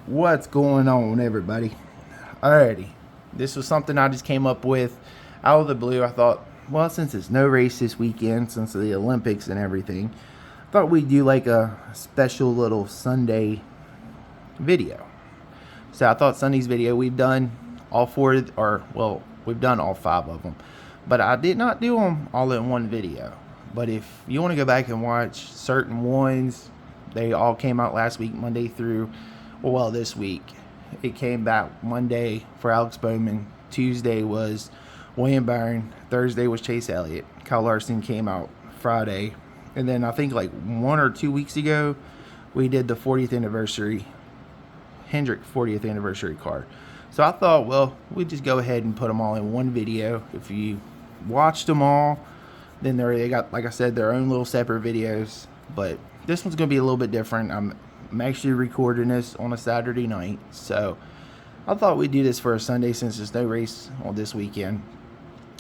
What's going on, everybody? Alrighty, this was something I just came up with out of the blue. I thought, well, since it's no race this weekend, since the Olympics and everything, I thought we'd do like a special little Sunday video. So I thought Sunday's video, we've done all four, or well, we've done all five of them, but I did not do them all in one video. But if you want to go back and watch certain ones, they all came out last week, Monday through, well, this week. It came back Monday for Alex Bowman. Tuesday was William Byron. Thursday was Chase Elliott. Kyle Larson came out Friday. And then I think like 1 or 2 weeks ago, we did the 40th anniversary, Hendrick 40th anniversary car. So I thought, well, we'd just go ahead and put them all in one video. If you watched them all, then they got, like I said, their own little separate videos. But this one's going to be a little bit different. I'm actually recording this on a Saturday night, so I thought we'd do this for a Sunday since there's no race on this weekend.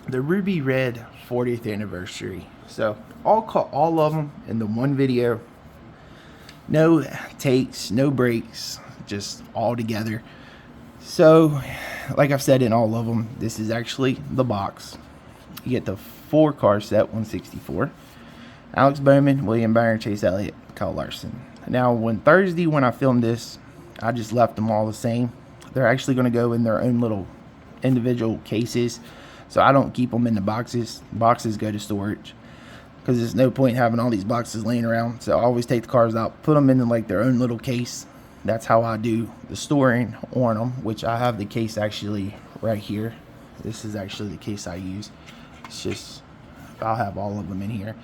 The Ruby Red 40th anniversary. So I'll call all of them in the one video. No takes, no breaks, just all together. So, like I've said in all of them, this is actually the box. You get the 4-car set, 164. Alex Bowman, William Byron, Chase Elliott, Kyle Larson. Now, when I filmed this, I just left them all the same. They're actually going to go in their own little individual cases, so I don't keep them in the boxes. Boxes go to storage because there's no point having all these boxes laying around. So I always take the cars out, put them in like their own little case. That's how I do the storing on them, which I have the case actually right here. This is actually the case I use. It's just, I'll have all of them in here.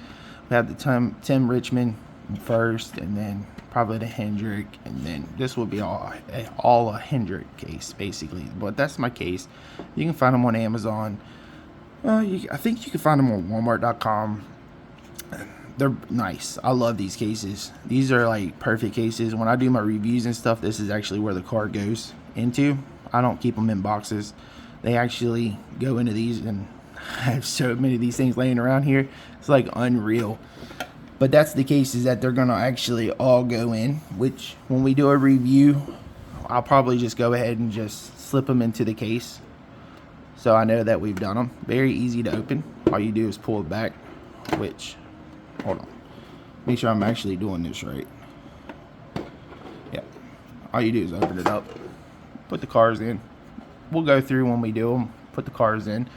We have the Tim Richmond first, and then probably the Hendrick, and then this will be all a Hendrick case basically. But that's my case. You can find them on Amazon. I think you can find them on Walmart.com. They're nice. I love these cases. These are like perfect cases. When I do my reviews and stuff, this is actually where the car goes into. I don't keep them in boxes. They actually go into these, and I have so many of these things laying around here. It's like unreal. But that's the cases that they're going to actually all go in, which when we do a review, I'll probably just go ahead and just slip them into the case. So I know that we've done them. Very easy to open. All you do is pull it back, which, hold on. Make sure I'm actually doing this right. Yeah. All you do is open it up, put the cars in. We'll go through when we do them, put the cars in.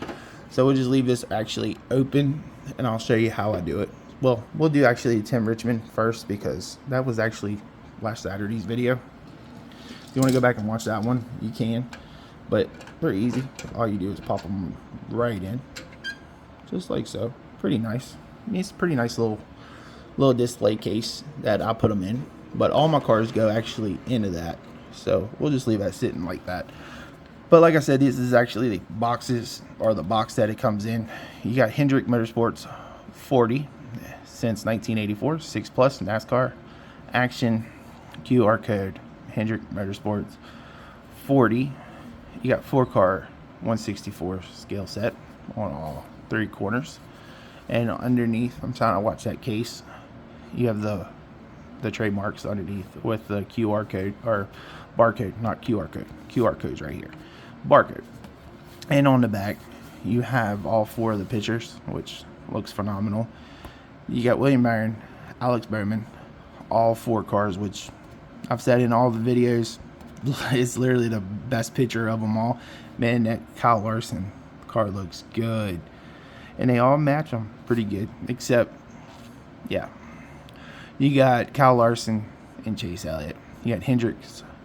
So we'll just leave this actually open, and I'll show you how I do it. Well, we'll do actually Tim Richmond first because that was actually last Saturday's video. If you want to go back and watch that one, you can. But they're easy. All you do is pop them right in. Just like so. Pretty nice. I mean, it's a pretty nice little display case that I put them in. But all my cars go actually into that. So we'll just leave that sitting like that. But like I said, this is actually the boxes, or the box that it comes in. You got Hendrick Motorsports 40 since 1984, 6+ NASCAR action QR code. Hendrick Motorsports 40. You got 4-car 164 scale set on all 3 corners. And underneath, I'm trying to watch that case, you have the trademarks underneath with the QR code, or barcode, not QR code. QR code's right here. Barcode. And on the back, you have all 4 of the pictures, which looks phenomenal. You got William Byron, Alex Bowman, all 4 cars, which I've said in all the videos, it's literally the best picture of them all. Man, that Kyle Larson car looks good. And they all match them pretty good, except, yeah. You got Kyle Larson and Chase Elliott. You got Hendrick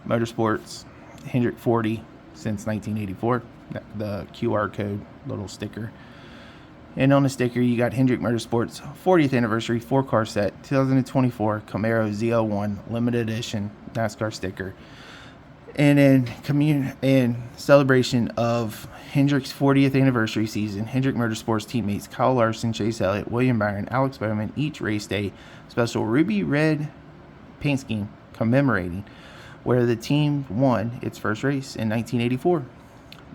Motorsports, Hendrick 40 since 1984. The QR code little sticker. And on the sticker, you got Hendrick Motorsports 40th anniversary 4-car set 2024 Camaro ZL1 limited edition NASCAR sticker. And in celebration of Hendrick's 40th anniversary season, Hendrick Motorsports teammates Kyle Larson, Chase Elliott, William Byron, Alex Bowman each race day special ruby red paint scheme commemorating where the team won its first race in 1984.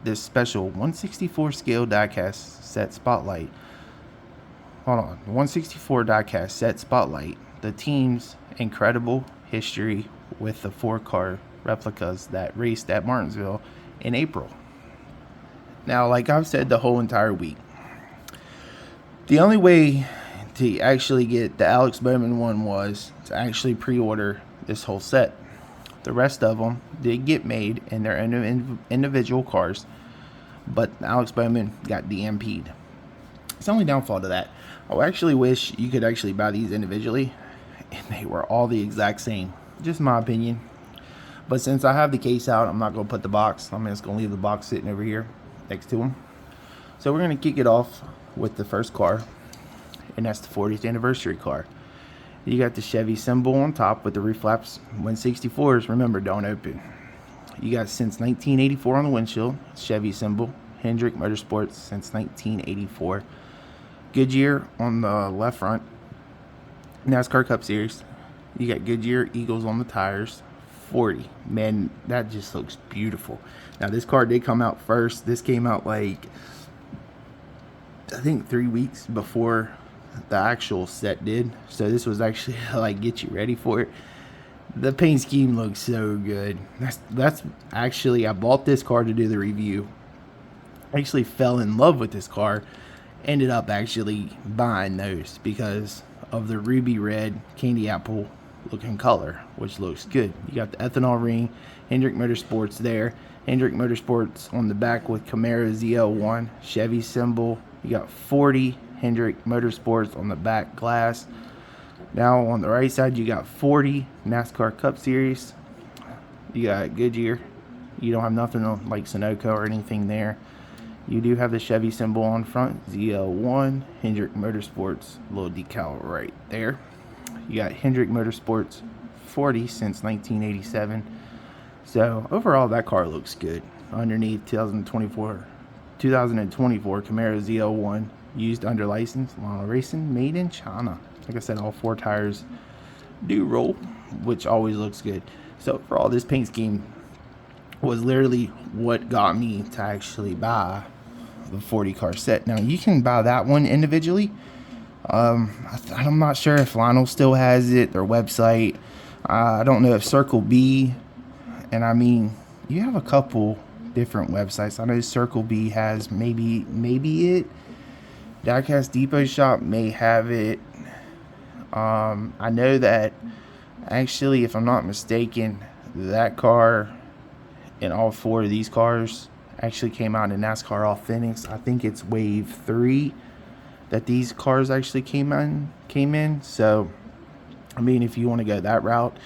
This special 164 scale diecast set spotlight. Hold on, 164 diecast set spotlight the team's incredible history with the 4-car replicas that raced at Martinsville in April. Now, like I've said the whole entire week, the only way to actually get the Alex Bowman one was to actually pre-order this whole set. The rest of them did get made in their individual cars, but Alex Bowman got DMP'd. It's the only downfall to that. I actually wish you could actually buy these individually and they were all the exact same. Just my opinion. But since I have the case out, I'm not going to put the box. I'm just going to leave the box sitting over here next to them. So we're going to kick it off with the first car, and that's the 40th anniversary car. You got the Chevy symbol on top with the roof flaps. 164s, remember, don't open. You got since 1984 on the windshield, Chevy symbol. Hendrick Motorsports since 1984. Goodyear on the left front. NASCAR Cup Series. You got Goodyear Eagles on the tires. 40. Man, that just looks beautiful. Now, this car did come out first. This came out like, I think 3 weeks before the actual set did. So this was actually like get you ready for it. The paint scheme looks so good. That's actually, I bought this car to do the review. I actually fell in love with this car. Ended up actually buying those because of the ruby red candy apple looking color, which looks good. You got the ethanol ring, Hendrick Motorsports there. Hendrick Motorsports on the back with Camaro ZL1, Chevy symbol. You got 40 Hendrick Motorsports on the back glass. Now on the right side, you got 40 NASCAR Cup Series. You got Goodyear. You don't have nothing like Sunoco or anything there. You do have the Chevy symbol on front, ZL1, Hendrick Motorsports, little decal right there. You got Hendrick Motorsports 40 since 1987. So overall, that car looks good. Underneath, 2024 Camaro ZL1, used under license, Lana Racing, made in China. Like I said, all 4 tires do roll, which always looks good. So overall, this paint scheme was literally what got me to actually buy the 40 car set. Now you can buy that one individually. I'm not sure if Lionel still has it, their website. I don't know if Circle B, and I mean, you have a couple different websites. I know Circle B has maybe it. Diecast Depot Shop may have it. I know that actually, if I'm not mistaken, that car and all 4 of these cars actually came out in NASCAR Authentics. I think it's Wave 3 that these cars actually came in. So, I mean, if you want to go that route,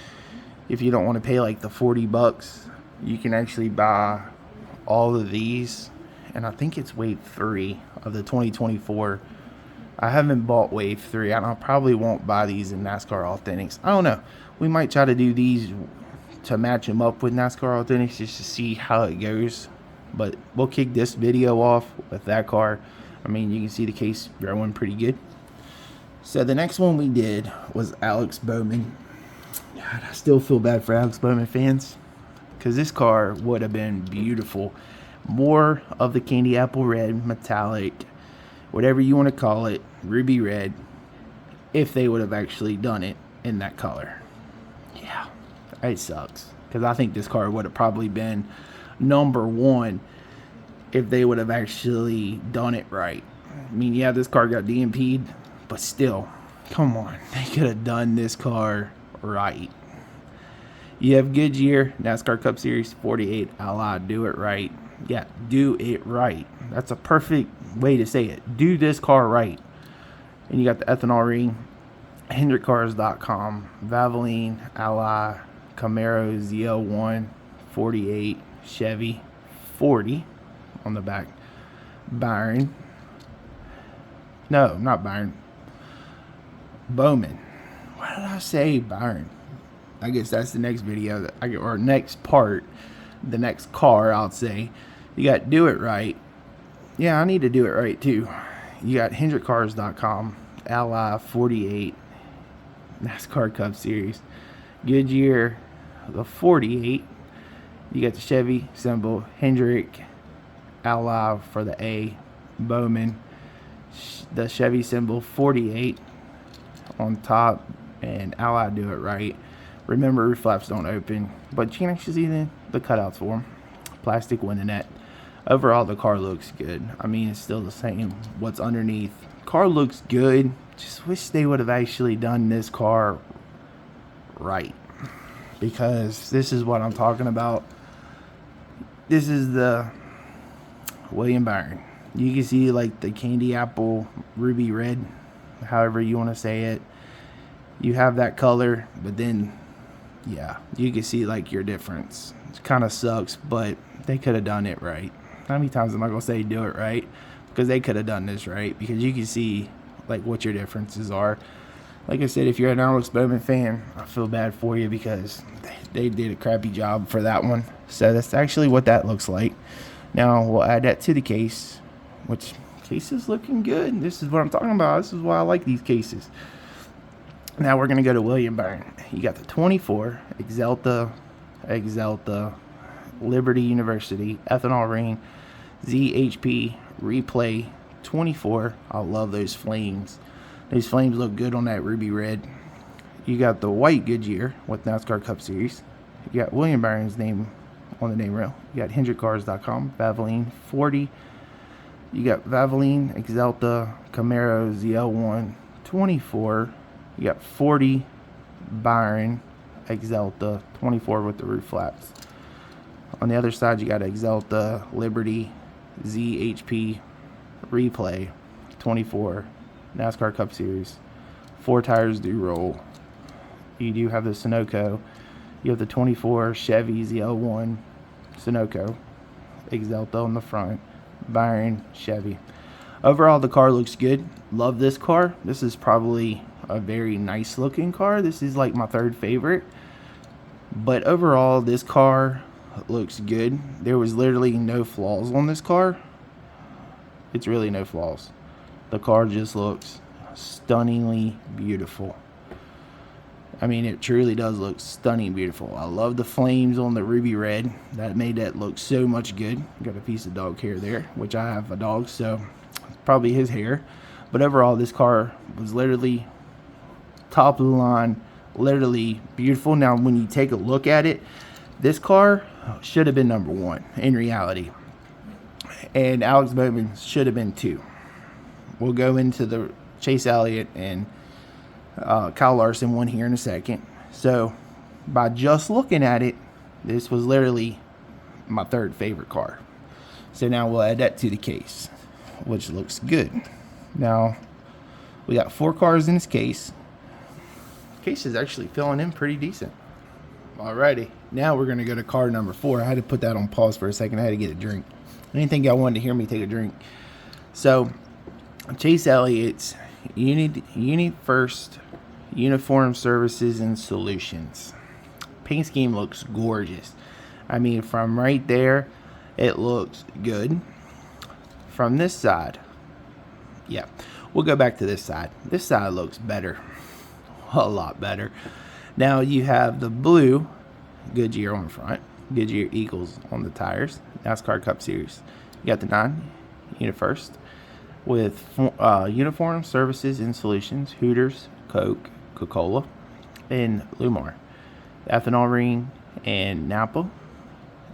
if you don't want to pay like the $40, you can actually buy all of these. And I think it's Wave 3 of the 2024. I haven't bought Wave 3, and I probably won't buy these in NASCAR Authentics. I don't know. We might try to do these to match them up with NASCAR Authentics just to see how it goes. But we'll kick this video off with that car. I mean, you can see the case growing pretty good. So the next one we did was Alex Bowman. God, I still feel bad for Alex Bowman fans because this car would have been beautiful. More of the candy apple red, metallic, whatever you want to call it, ruby red, if they would have actually done it in that color. Yeah, it sucks because I think this car would have probably been number 1 if they would have actually done it right. I mean, yeah, this car got DMP'd, but still, come on, they could have done this car right. You have Goodyear, NASCAR Cup Series 48 Ally, do it right. Yeah, do it right. That's a perfect way to say it. Do this car right. And you got the ethanol ring, HendrickCars.com, Valvoline, Ally, Camaro ZL1, 48, Chevy, 40 on the back. Byron. No, not Byron. Bowman. Why did I say Byron? I guess that's the next video that or next part, the next car I'll say. You got Do It Right. Yeah, I need to do it right too. You got HendrickCars.com, Ally 48, NASCAR Cup Series, Goodyear, the 48. You got the Chevy symbol, Hendrick, Ally for the A, Bowman, the Chevy symbol 48 on top, and Ally Do It Right. Remember, roof flaps don't open, but you can actually see the cutouts for them. Plastic window net. Overall, the car looks good. I mean, it's still the same. What's underneath? Car looks good. Just wish they would have actually done this car right, because this is what I'm talking about. This is the William Byron. You can see like the candy apple, ruby red, however you want to say it. You have that color, but then, yeah, you can see like your difference. It kind of sucks, but they could have done it right. How many times am I going to say do it right? Because they could have done this right, because you can see like what your differences are. Like I said, if you're an Alex Bowman fan, I feel bad for you, because they did a crappy job for that one. So that's actually what that looks like. Now we'll add that to the case, which case is looking good. This is what I'm talking about. This is why I like these cases. Now we're going to go to William Byron. You got the 24 Exalta, Liberty University, ethanol ring, ZHP, replay, 24. I love those flames. These flames look good on that ruby red. You got the white Goodyear with NASCAR Cup Series. You got William Byron's name on the name rail. You got HendrickCars.com, Valvoline 40. You got Valvoline, Exalta, Camaro, ZL1, 24. You got 40 Byron, Exalta, 24 with the roof flaps. On the other side, you got Exalta, Liberty, ZHP, replay, 24. NASCAR Cup Series. 4 tires do roll. You do have the Sunoco. You have the 24 Chevy ZL1 Sunoco. Exalta on the front. Byron, Chevy. Overall, the car looks good. Love this car. This is probably a very nice looking car. This is like my 3rd favorite. But overall, this car looks good. There was literally no flaws on this car. It's really no flaws. The car just looks stunningly beautiful. I mean, it truly does look stunning beautiful. I love the flames on the ruby red. That made that look so much good. Got a piece of dog hair there, which I have a dog, so it's probably his hair. But overall, this car was literally top of the line, literally beautiful. Now, when you take a look at it, this car should have been number 1 in reality, and Alex Bowman should have been 2. We'll go into the Chase Elliott and Kyle Larson one here in a second. So by just looking at it, this was literally my 3rd favorite car. So now we'll add that to the case, which looks good. Now we got 4 cars in this case. The case is actually filling in pretty decent. Alrighty, now we're going to go to car number 4. I had to put that on pause for a second. I had to get a drink. I didn't think y'all wanted to hear me take a drink. So Chase Elliott's Unit First Uniform Services and Solutions. Paint scheme looks gorgeous. I mean, from right there, it looks good. From this side, yeah, we'll go back to this side. This side looks better, a lot better. Now you have the blue Goodyear on the front, Goodyear Eagles on the tires, NASCAR Cup Series. You got the 9 Unit First with Uniform Services and Solutions, Hooters, Coke, Coca-Cola, and Lumar. Ethanol ring and Napa.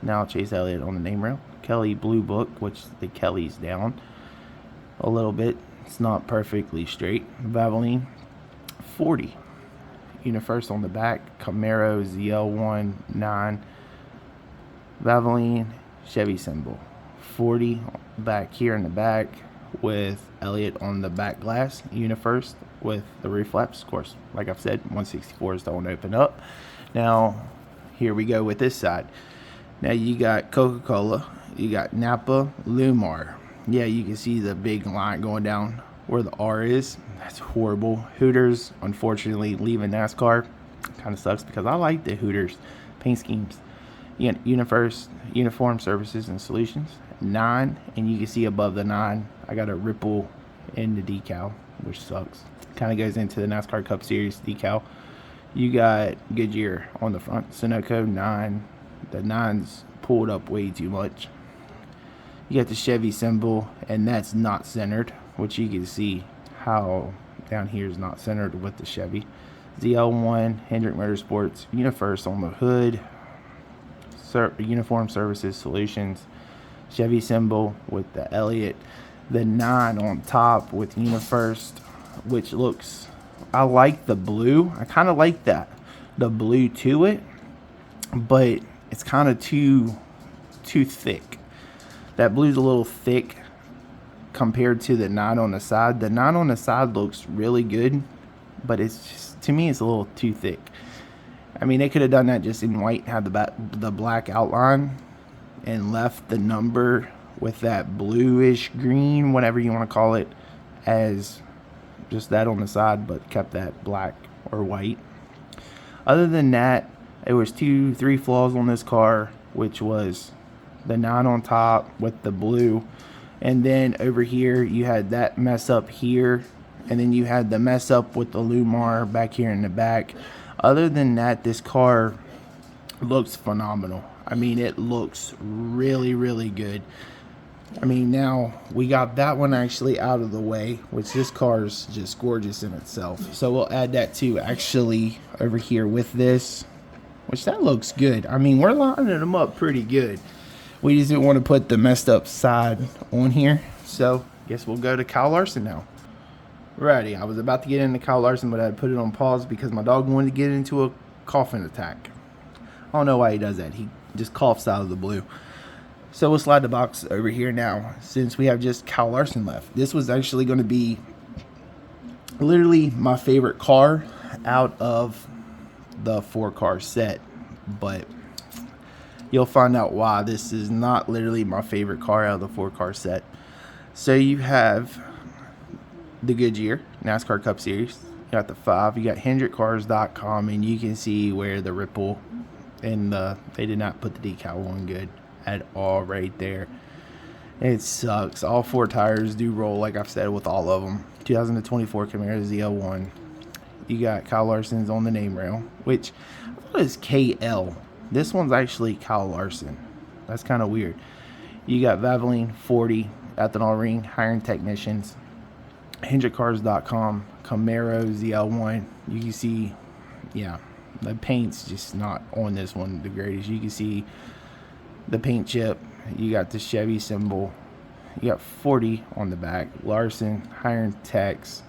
Now Chase Elliott on the name rail. Kelly Blue Book, which the Kelly's down a little bit. It's not perfectly straight. Valvoline 40. Unit First on the back. Camaro ZL1 9. Valvoline Chevy symbol. 40 back here in the back with Elliott on the back glass. Unit First with the roof flaps. Of course, like I've said, 164s don't open up. Now, here we go with this side. Now you got Coca-Cola. You got Napa, Lumar. Yeah, you can see the big line going down where the R is. That's horrible. Hooters, unfortunately, leaving NASCAR. Kind of sucks because I like the Hooters paint schemes. Unit First, Uniform Services and Solutions. 9, and you can see above the 9, I got a ripple in the decal, which sucks. Kind of goes into the NASCAR Cup Series decal. You got Goodyear on the front. Sunoco 9. The 9's pulled up way too much. You got the Chevy symbol, and that's not centered, which you can see how down here is not centered with the Chevy. ZL1, Hendrick Motorsports, UniFirst on the hood, Uniform Services Solutions, Chevy symbol with the Elliott, the 9 on top with UniFirst, which looks, I like the blue. I kind of like that, the blue to it, but it's kind of too thick. That blue's a little thick compared to the 9 on the side. The 9 on the side looks really good, but it's just, to me, it's a little too thick. I mean, they could have done that just in white, had the black outline, and left the number with that bluish green, whatever you want to call it, as just that on the side, but kept that black or white. Other than that, there was 2-3 flaws on this car, which was the 9 on top with the blue, and then over here you had that mess up here, and then you had the mess up with the Lumar back here in the back. Other than that, this car looks phenomenal. I mean, it looks really, really good. I mean, now we got that one actually out of the way, which this car is just gorgeous in itself. So we'll add that too, actually, over here with this, which that looks good. I mean, we're lining them up pretty good. We just didn't want to put the messed up side on here. So I guess we'll go to Kyle Larson now. Righty, I was about to get into Kyle Larson, but I had put it on pause because my dog wanted to get into a coughing attack. I don't know why he does that. He just coughs out of the blue. So we'll slide the box over here now, since we have just Kyle Larson left. This was actually going to be literally my favorite car out of the 4-car set, but you'll find out why this is not literally my favorite car out of the 4-car set. So you have the Goodyear NASCAR Cup Series. You got the 5. You got HendrickCars.com, and you can see where the ripple and they did not put the decal on good at all right there. It sucks. All 4 tires do roll, like I've said, with all of them. 2024 Camaro ZL1. You got Kyle Larson's on the name rail, which I thought is KL. This one's actually Kyle Larson. That's kind of weird. You got Valvoline 40 ethanol ring, hiring technicians. HendrickCars.com, Camaro ZL1. You can see, yeah, the paint's just not on this one the greatest. You can see the paint chip. You got the Chevy symbol. You got 40 on the back. Larson, hiring techs.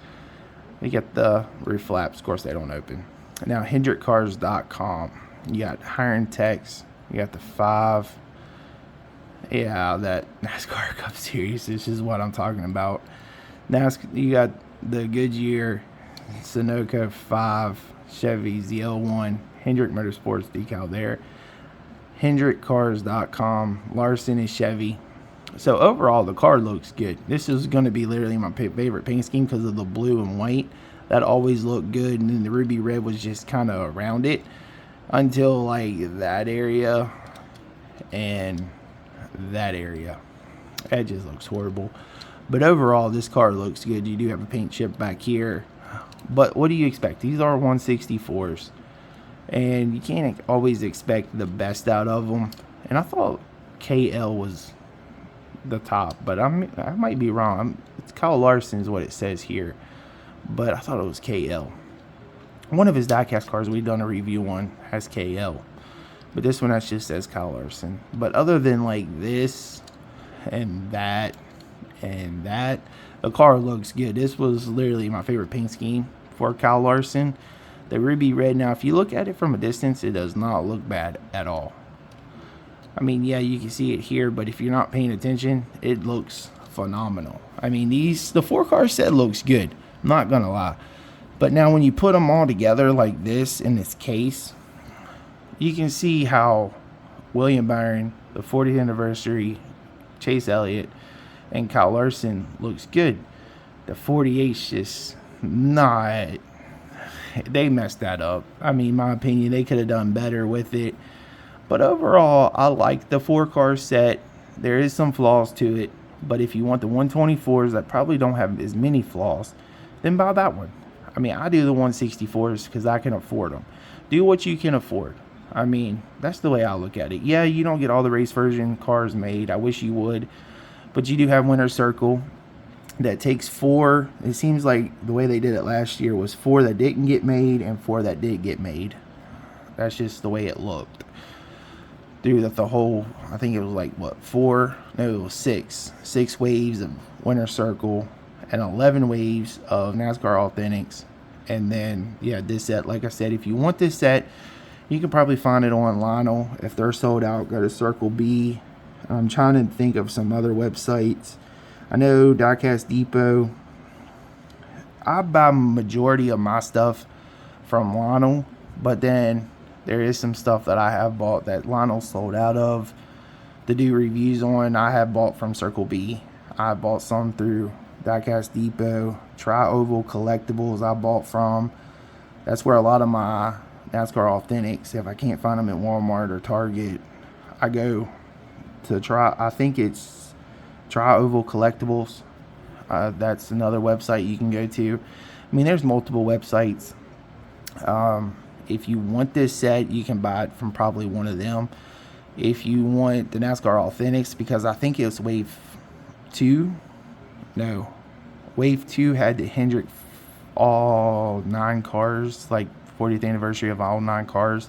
You got the roof flaps. Of course, they don't open. Now, HendrickCars.com. You got hiring techs. You got the 5. Yeah, that NASCAR Cup Series. This is what I'm talking about. You got the Goodyear Sunoco 5, Chevy ZL1, Hendrick Motorsports decal there. HendrickCars.com, Larson and Chevy. So overall, the car looks good. This is going to be literally my favorite paint scheme because of the blue and white. That always looked good, and then the ruby red was just kind of around it until like that area and that area. That just looks horrible. But overall, this car looks good. You do have a paint chip back here. But what do you expect? These are 164s. And you can't always expect the best out of them. And I thought KL was the top. But I might be wrong. It's Kyle Larson is what it says here. But I thought it was KL. One of his diecast cars we've done a review on has KL. But this one that just says Kyle Larson. But other than like this and that, the car looks good. This was literally my favorite paint scheme for Kyle Larson. The ruby red, now if you look at it from a distance, it does not look bad at all. I mean, yeah, you can see it here, but if you're not paying attention, it looks phenomenal. I mean, the 4-car set looks good, I'm not gonna lie. But now when you put them all together like this in this case, you can see how William Byron, the 40th anniversary, Chase Elliott, and Kyle Larson looks good. The 48's just not. They messed that up. I mean, in my opinion, they could have done better with it. But overall, I like the 4-car set. There is some flaws to it. But if you want the 124s that probably don't have as many flaws, then buy that one. I mean, I do the 164s because I can afford them. Do what you can afford. I mean, that's the way I look at it. Yeah, you don't get all the race version cars made. I wish you would. But you do have Winner's Circle. that takes 4. It seems like the way they did it last year was 4 that didn't get made and 4 that did get made. That's just the way it looked through the whole. I think it was like what, 4? No, it was 6 waves of Winter Circle and 11 waves of NASCAR Authentics. And then this set, like I said, if you want this set, you can probably find it on Lionel. If they're sold out, go to Circle B. I'm trying to think of some other websites. I know Diecast Depot. I buy majority of my stuff from Lionel, but then there is some stuff that I have bought that Lionel sold out of to do reviews on. I have bought from Circle B. I bought some through Diecast Depot. Tri-Oval Collectibles I bought from. That's where a lot of my NASCAR Authentics, if I can't find them at Walmart or Target, I go to I think it's Tri-Oval Collectibles. That's another website you can go to. I mean, there's multiple websites. If you want this set, you can buy it from probably one of them. If you want the NASCAR Authentics, because I think it's Wave 2. No. Wave 2 had the Hendrick all 9 cars, like 40th anniversary of all 9 cars.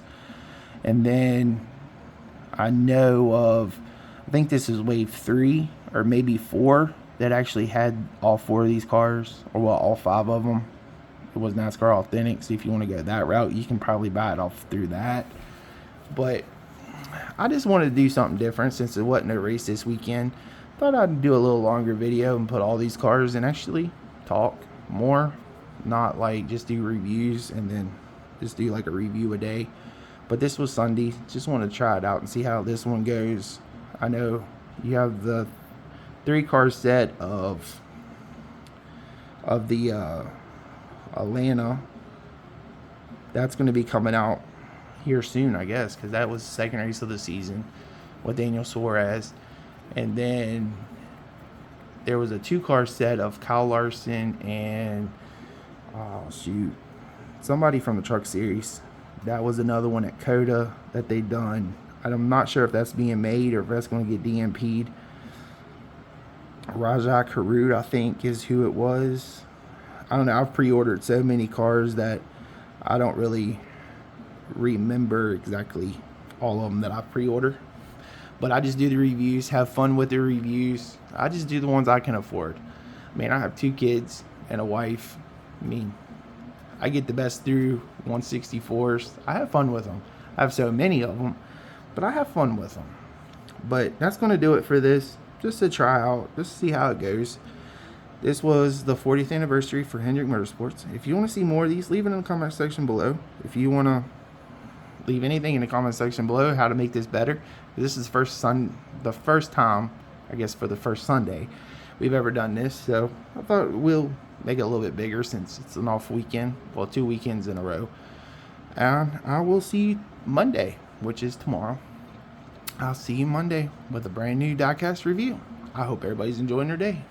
And then I know of, I think this is Wave 3 or maybe 4 that actually had all 4 of these cars, or well, all 5 of them. It was NASCAR Authentics. If you want to go that route, you can probably buy it off through that. But I just wanted to do something different since it wasn't a race this weekend. Thought I'd do a little longer video and put all these cars and actually talk more, not like just do reviews and then just do like a review a day. But this was Sunday. Just want to try it out and see how this one goes. I know you have the 3-car set of the Atlanta. That's going to be coming out here soon, I guess, because that was the second race of the season with Daniel Suarez. And then there was a 2-car set of Kyle Larson and somebody from the Truck Series. That was another one at Coda that they done. I'm not sure if that's being made or if that's going to get DMP'd. Rajah Karut, I think, is who it was. I don't know. I've pre-ordered so many cars that I don't really remember exactly all of them that I pre-order. But I just do the reviews, have fun with the reviews. I just do the ones I can afford. I mean, I have 2 kids and a wife. I mean, I get the best through 164s. I have fun with them. I have so many of them, but I have fun with them. But that's going to do it for this. Just to try out, just to see how it goes. This was the 40th anniversary for Hendrick Motorsports. If you want to see more of these, leave it in the comment section below. If you want to leave anything in the comment section below, how to make this better. This is the first time, I guess, for the first Sunday we've ever done this. So I thought we'll make it a little bit bigger since it's an off weekend. Well, 2 weekends in a row. And I will see you Monday, which is tomorrow. I'll see you Monday with a brand new diecast review. I hope everybody's enjoying their day.